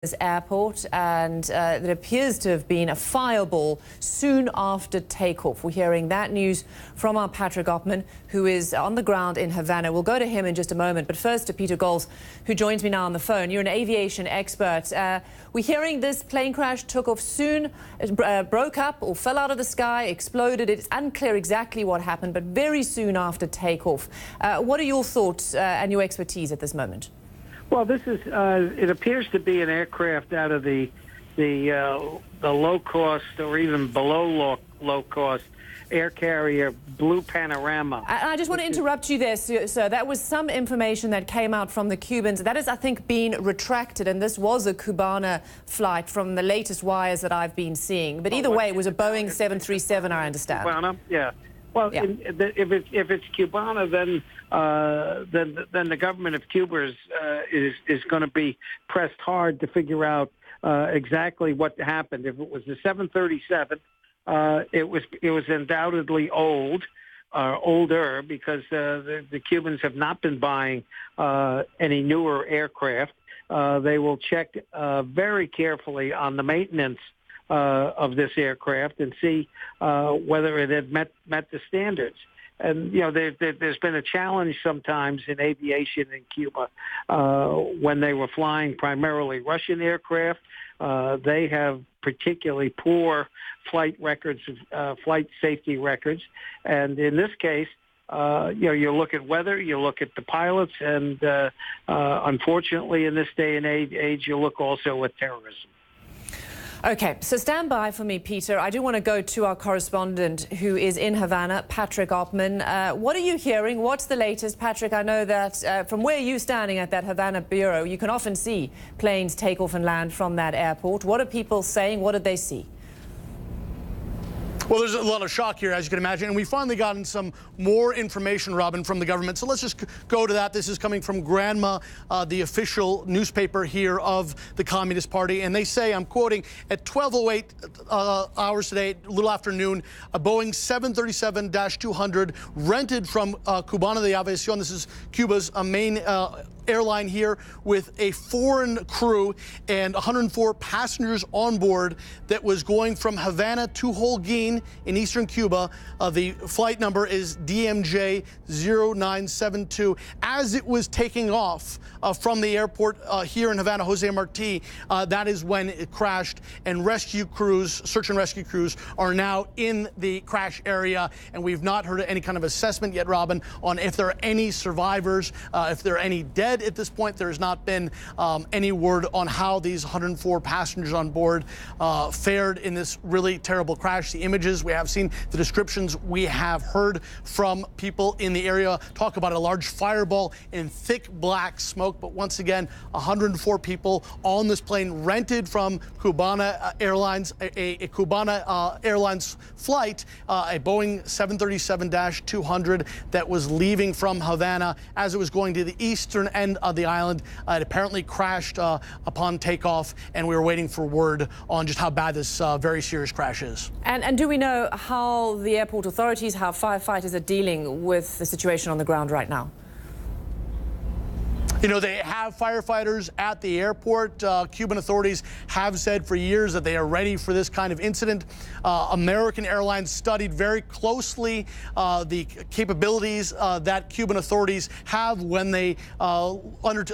this airport, and there appears to have been a fireball soon after takeoff. We're hearing that news from our Patrick Oppmann, who is on the ground in Havana. We'll go to him in just a moment, but first to Peter Goals, who joins me now on the phone. You're an aviation expert. We're hearing this plane crash took off soon, broke up or fell out of the sky, exploded. It's unclear exactly what happened, but very soon after takeoff. What are your thoughts and your expertise at this moment? Well, this is. It appears to be an aircraft out of the low cost or even below low cost air carrier Blue Panorama. I just want to interrupt you there, sir. That was some information that came out from the Cubans. That is, I think, being retracted, and this was a Cubana flight from the latest wires that I've been seeing. But either way, it was a Boeing 737, I understand. Cubana, yeah. Well, yeah. If it's Cubana, then the government of Cuba is going to be pressed hard to figure out exactly what happened. If it was the 737, it was undoubtedly older because the Cubans have not been buying any newer aircraft. They will check very carefully on the maintenance of this aircraft and see whether it had met the standards. And, you know, there's been a challenge sometimes in aviation in Cuba when they were flying primarily Russian aircraft. They have particularly poor flight records, flight safety records. And in this case, you look at weather, you look at the pilots, and unfortunately in this day and age, you look also at terrorism. Okay, so stand by for me, Peter. I do want to go to our correspondent who is in Havana, Patrick Oppmann. What are you hearing? What's the latest? Patrick, I know that from where you're standing at that Havana bureau, you can often see planes take off and land from that airport. What are people saying? What did they see? Well, there's a lot of shock here, as you can imagine, and we've finally gotten some more information, Robin, from the government. So let's just go to that. This is coming from Granma, the official newspaper here of the Communist Party, and they say, I'm quoting, at 12:08 hours today, a little after noon, a Boeing 737-200 rented from Cubana de Aviación. This is Cuba's main airline here, with a foreign crew and 104 passengers on board, that was going from Havana to Holguin in eastern Cuba. The flight number is DMJ 0972. As it was taking off from the airport here in Havana, Jose Marti, that is when it crashed, and rescue crews, search and rescue crews, are now in the crash area, and we've not heard any kind of assessment yet, Robin, on if there are any survivors, if there are any dead. At this point, there has not been any word on how these 104 passengers on board fared in this really terrible crash. The images we have seen, the descriptions we have heard from people in the area talk about a large fireball and thick black smoke. But once again, 104 people on this plane, rented from Cubana Airlines, a Cubana Airlines flight, a Boeing 737-200 that was leaving from Havana as it was going to the eastern end of the island. It apparently crashed upon takeoff, and we were waiting for word on just how bad this very serious crash is. And do we know how the airport authorities, how firefighters are dealing with the situation on the ground right now? You know, they have firefighters at the airport. Cuban authorities have said for years that they are ready for this kind of incident. American Airlines studied very closely the capabilities that Cuban authorities have when they,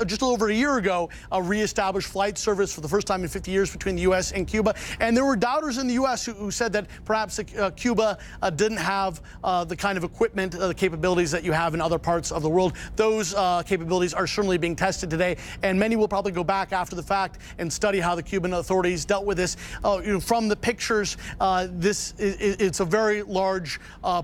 just over a year ago, reestablished flight service for the first time in 50 years between the U.S. and Cuba. And there were doubters in the U.S. who said that perhaps Cuba didn't have the kind of equipment, the capabilities that you have in other parts of the world. Those capabilities are certainly being tested today, and many will probably go back after the fact and study how the Cuban authorities dealt with this. From the pictures, it's a very large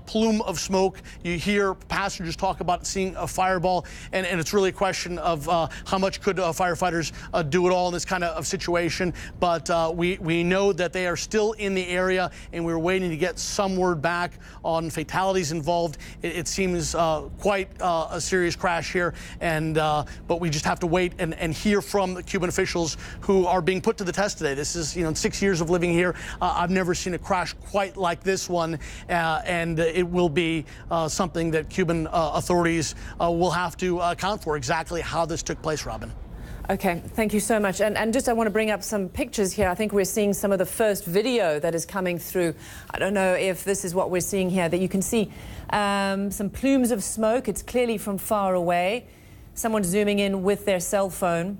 plume of smoke. You hear passengers talk about seeing a fireball, and it's really a question of how much could firefighters do it all in this kind of situation. But we know that they are still in the area, and we're waiting to get some word back on fatalities involved. It seems quite a serious crash here, and but we just have to wait and hear from the Cuban officials who are being put to the test today. This is, in 6 years of living here, I've never seen a crash quite like this one, and it will be something that Cuban authorities will have to account for, exactly how this took place, Robin. Okay, thank you so much. And just I want to bring up some pictures here. I think we're seeing some of the first video that is coming through. I don't know if this is what we're seeing here, that you can see some plumes of smoke. It's clearly from far away. Someone zooming in with their cell phone.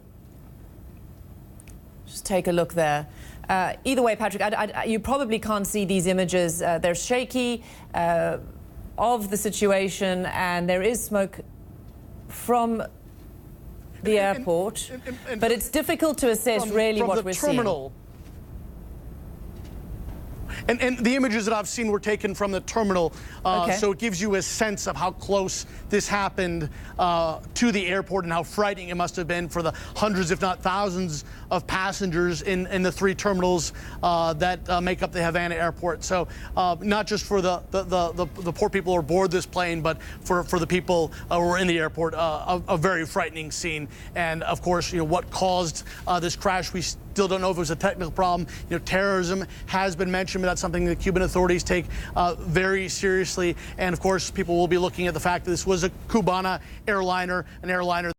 Just take a look there. Either way, Patrick, you probably can't see these images. They're shaky of the situation, and there is smoke from the airport, but it's difficult to assess really what we're seeing. And the images that I've seen were taken from the terminal, so it gives you a sense of how close this happened to the airport and how frightening it must have been for the hundreds, if not thousands, of passengers in the 3 terminals that make up the Havana airport. So not just for the poor people who are aboard this plane, but for the people who are in the airport, a very frightening scene. And of course, what caused this crash, we still don't know if it was a technical problem. Terrorism has been mentioned, but that's something the Cuban authorities take very seriously. And of course, people will be looking at the fact that this was a Cubana airliner, an airliner